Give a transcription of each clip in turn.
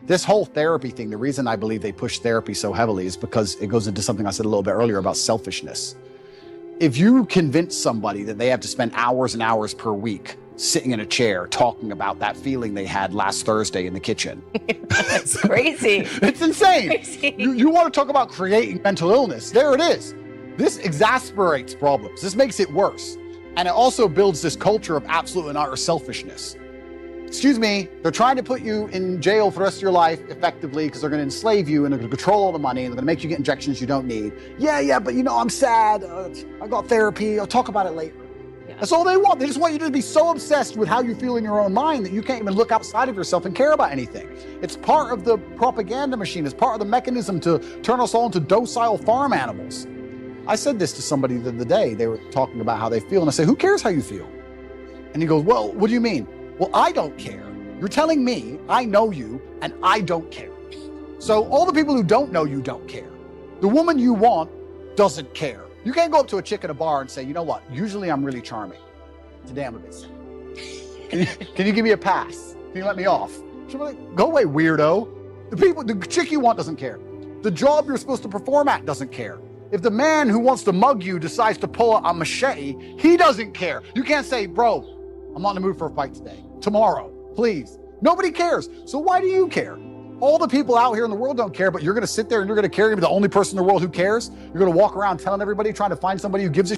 This whole therapy thing, the reason I believe they push therapy so heavily is because it goes into something I said a little bit earlier about selfishness. If you convince somebody that they have to spend hours and hours per week sitting in a chair talking about that feeling they had last Thursday in the kitchen. That's crazy. It's insane. Crazy. You want to talk about creating mental illness? There it is. This exasperates problems. This makes it worse. And it also builds this culture of absolute and utter selfishness. Excuse me, they're trying to put you in jail for the rest of your life effectively because they're going to enslave you and they're going to control all the money and they're going to make you get injections you don't need. Yeah, but you know, I'm sad. I got therapy. I'll talk about it later. Yeah. That's all they want. They just want you to be so obsessed with how you feel in your own mind that you can't even look outside of yourself and care about anything. It's part of the propaganda machine. It's part of the mechanism to turn us all into docile farm animals. I said this to somebody the other day. They were talking about how they feel. And I said, who cares how you feel? And he goes, well, what do you mean? Well, I don't care. You're telling me I know you and I don't care. So all the people who don't know you don't care. The woman you want doesn't care. You can't go up to a chick at a bar and say, you know what? Usually I'm really charming. Today I'm a bit sad. Can you give me a pass? Can you let me off? She'll be like, go away, weirdo. The chick you want doesn't care. The job you're supposed to perform at doesn't care. If the man who wants to mug you decides to pull out a machete, he doesn't care. You can't say, bro, I'm not in the mood for a fight today. Tomorrow, please. Nobody cares. So why do you care? All the people out here in the world don't care, but you're going to sit there and you're going to care. You're going to be the only person in the world who cares. You're going to walk around telling everybody, trying to find somebody who gives a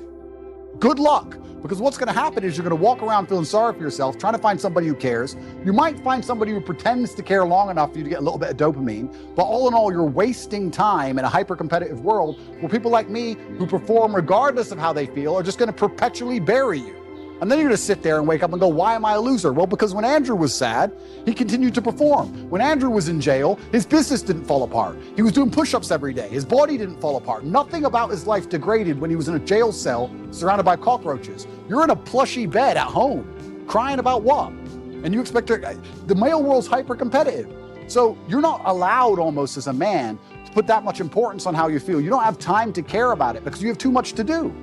good luck. Because what's going to happen is you're going to walk around feeling sorry for yourself, trying to find somebody who cares. You might find somebody who pretends to care long enough for you to get a little bit of dopamine. But all in all, you're wasting time in a hyper-competitive world where people like me who perform regardless of how they feel are just going to perpetually bury you. And then you're going to sit there and wake up and go, why am I a loser? Well, because when Andrew was sad, he continued to perform. When Andrew was in jail, his business didn't fall apart. He was doing push-ups every day. His body didn't fall apart. Nothing about his life degraded when he was in a jail cell surrounded by cockroaches. You're in a plushy bed at home, crying about what? And you expect the male world's hyper-competitive. So you're not allowed almost as a man to put that much importance on how you feel. You don't have time to care about it because you have too much to do.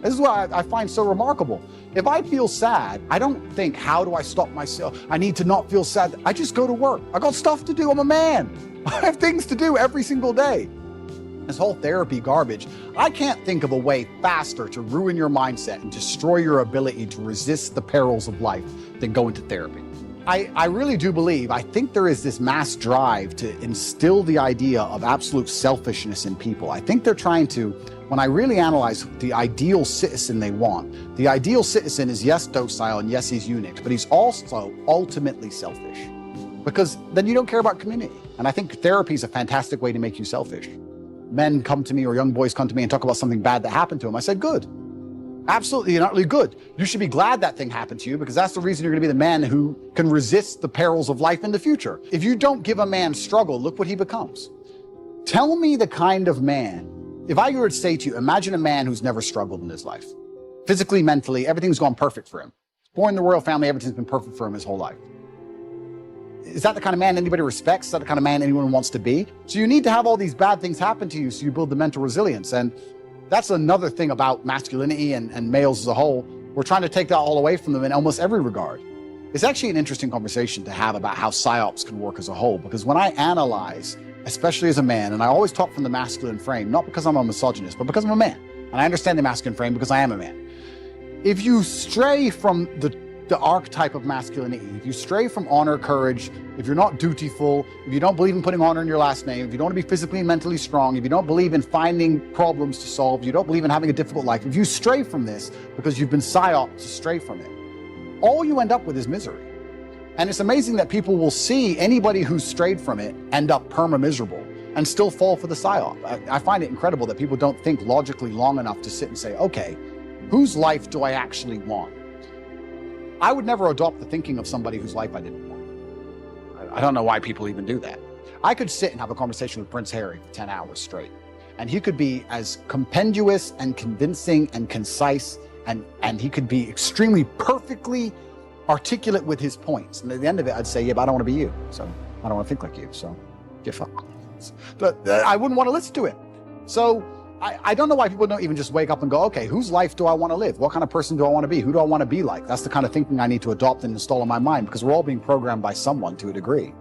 This is what I find so remarkable. If I feel sad, I don't think, how do I stop myself? I need to not feel sad. I just go to work. I got stuff to do. I'm a man. I have things to do every single day. This whole therapy garbage, I can't think of a way faster to ruin your mindset and destroy your ability to resist the perils of life than going to therapy. I really do believe, I think there is this mass drive to instill the idea of absolute selfishness in people. I think they're trying to, when I really analyze the ideal citizen they want, the ideal citizen is yes, docile, and yes, he's Unix, but he's also ultimately selfish. Because then you don't care about community. And I think therapy is a fantastic way to make you selfish. Men come to me or young boys come to me and talk about something bad that happened to them. I said, good. Absolutely and utterly good. You should be glad that thing happened to you because that's the reason you're going to be the man who can resist the perils of life in the future. If you don't give a man struggle, look what he becomes. Tell me the kind of man, if I were to say to you, imagine a man who's never struggled in his life. Physically, mentally, everything's gone perfect for him. Born in the royal family, everything's been perfect for him his whole life. Is that the kind of man anybody respects? Is that the kind of man anyone wants to be? So you need to have all these bad things happen to you so you build the mental resilience. And that's another thing about masculinity and males as a whole. We're trying to take that all away from them in almost every regard. It's actually an interesting conversation to have about how psyops can work as a whole, because when I analyze, especially as a man, and I always talk from the masculine frame, not because I'm a misogynist, but because I'm a man. And I understand the masculine frame because I am a man. If you stray from the archetype of masculinity, if you stray from honor, courage, if you're not dutiful, if you don't believe in putting honor in your last name, if you don't want to be physically and mentally strong, if you don't believe in finding problems to solve, you don't believe in having a difficult life, if you stray from this because you've been psyoped to stray from it, all you end up with is misery. And it's amazing that people will see anybody who's strayed from it end up perma-miserable and still fall for the psyop. I find it incredible that people don't think logically long enough to sit and say, okay, whose life do I actually want? I would never adopt the thinking of somebody whose life I didn't want. I don't know why people even do that. I could sit and have a conversation with Prince Harry for 10 hours straight, and he could be as compendious and convincing and concise, and he could be extremely perfectly articulate with his points. And at the end of it, I'd say, yeah, but I don't want to be you. So I don't want to think like you. So get fucked. But I wouldn't want to listen to it. So I don't know why people don't even just wake up and go, okay, whose life do I want to live? What kind of person do I want to be? Who do I want to be like? That's the kind of thinking I need to adopt and install in my mind, because we're all being programmed by someone to a degree.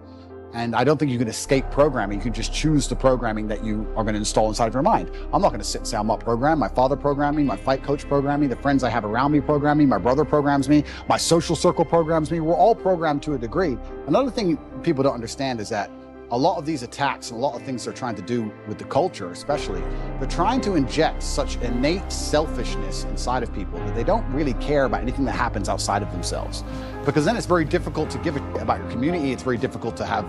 And I don't think you can escape programming. You can just choose the programming that you are going to install inside of your mind. I'm not going to sit and say I'm not programmed. My father programmed me, my fight coach programmed me, the friends I have around me program me, my brother programs me, my social circle programs me. We're all programmed to a degree. Another thing people don't understand is that a lot of these attacks and a lot of things they're trying to do with the culture especially, they're trying to inject such innate selfishness inside of people that they don't really care about anything that happens outside of themselves. Because then it's very difficult to give a shit about your community. It's very difficult to have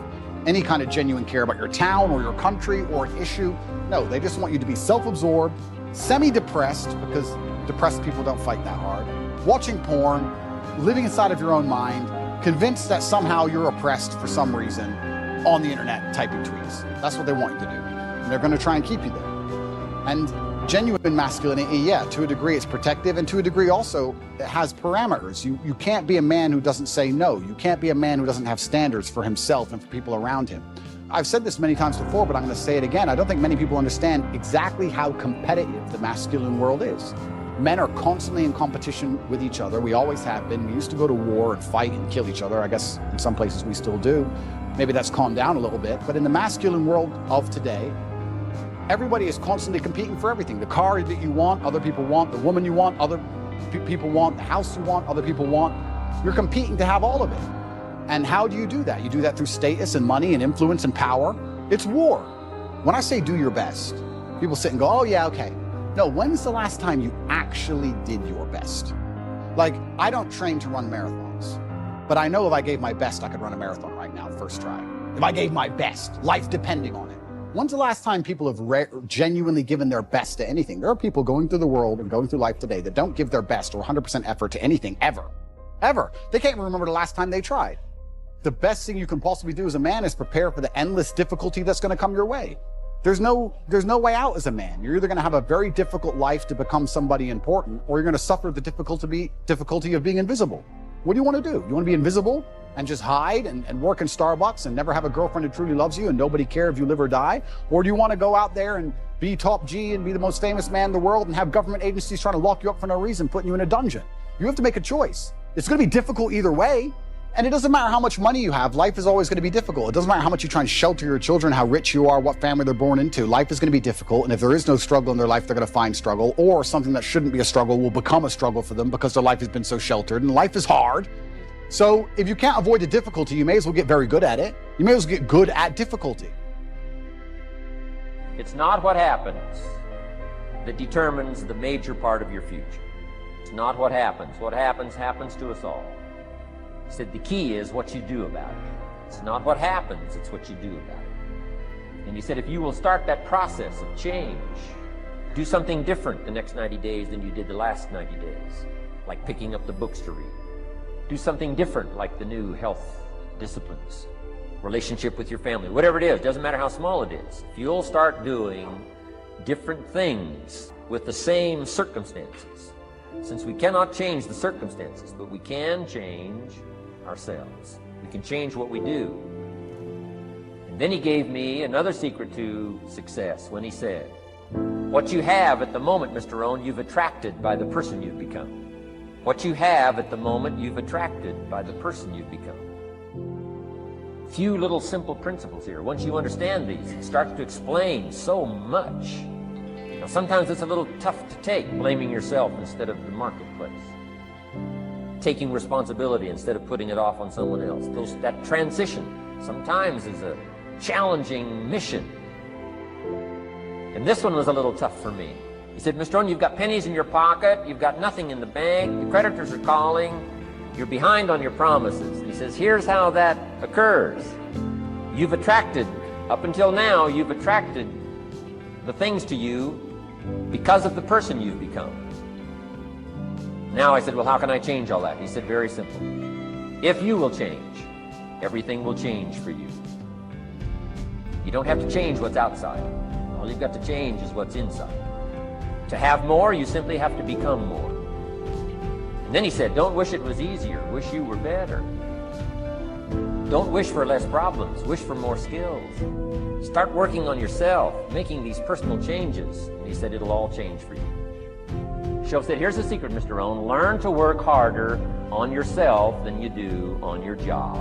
any kind of genuine care about your town or your country or an issue. No, they just want you to be self-absorbed, semi-depressed, because depressed people don't fight that hard, watching porn, living inside of your own mind, convinced that somehow you're oppressed for some reason, on the internet typing tweets. That's what they want you to do. And they're going to try and keep you there. And genuine masculinity, yeah, to a degree it's protective, and to a degree also it has parameters. You can't be a man who doesn't say no. You can't be a man who doesn't have standards for himself and for people around him. I've said this many times before, but I'm going to say it again. I don't think many people understand exactly how competitive the masculine world is. Men are constantly in competition with each other. We always have been. We used to go to war and fight and kill each other. I guess in some places we still do. Maybe that's calmed down a little bit. But in the masculine world of today, everybody is constantly competing for everything. The car that you want, other people want. The woman you want, other people want. The house you want, other people want. You're competing to have all of it. And how do you do that? You do that through status and money and influence and power. It's war. When I say do your best, people sit and go, oh yeah, okay. No, when's the last time you actually did your best? Like, I don't train to run marathons, but I know if I gave my best, I could run a marathon right now, first try. If I gave my best, life depending on it. When's the last time people have genuinely given their best to anything? There are people going through the world and going through life today that don't give their best or 100% effort to anything, ever. Ever. They can't even remember the last time they tried. The best thing you can possibly do as a man is prepare for the endless difficulty that's going to come your way. There's no way out as a man. You're either going to have a very difficult life to become somebody important, or you're going to suffer the difficulty of being invisible. What do you want to do? You want to be invisible and just hide and work in Starbucks and never have a girlfriend who truly loves you and nobody care if you live or die? Or do you want to go out there and be top G and be the most famous man in the world and have government agencies trying to lock you up for no reason, putting you in a dungeon? You have to make a choice. It's going to be difficult either way. And it doesn't matter how much money you have, life is always going to be difficult. It doesn't matter how much you try and shelter your children, how rich you are, what family they're born into. Life is going to be difficult. And if there is no struggle in their life, they're going to find struggle, or something that shouldn't be a struggle will become a struggle for them because their life has been so sheltered, and life is hard. So if you can't avoid the difficulty, you may as well get very good at it. You may as well get good at difficulty. It's not what happens that determines the major part of your future. It's not what happens. What happens to us all. He said the key is what you do about it. It's not what happens, it's what you do about it. And he said if you will start that process of change, do something different the next 90 days than you did the last 90 days, like picking up the books to read. Do something different like the new health disciplines, relationship with your family, whatever it is, doesn't matter how small it is. If you'll start doing different things with the same circumstances, since we cannot change the circumstances, but we can change ourselves. We can change what we do. And then he gave me another secret to success when he said, what you have at the moment, Mr. Rohn, you've attracted by the person you've become. What you have at the moment, you've attracted by the person you've become. Few little simple principles here. Once you understand these, it starts to explain so much. Now, sometimes it's a little tough to take, blaming yourself instead of the marketplace. Taking responsibility instead of putting it off on someone else. That transition sometimes is a challenging mission. And this one was a little tough for me. He said, Mr. Rohn, you've got pennies in your pocket, you've got nothing in the bank, the creditors are calling, you're behind on your promises. He says, here's how that occurs. You've attracted, up until now, you've attracted the things to you because of the person you've become. Now I said, well, how can I change all that? He said, very simple. If you will change, everything will change for you. You don't have to change what's outside. All you've got to change is what's inside. To have more, you simply have to become more. And then he said, don't wish it was easier. Wish you were better. Don't wish for less problems. Wish for more skills. Start working on yourself, making these personal changes. And he said, it'll all change for you. Shoaff said, here's the secret, Mr. Rohn. Learn to work harder on yourself than you do on your job.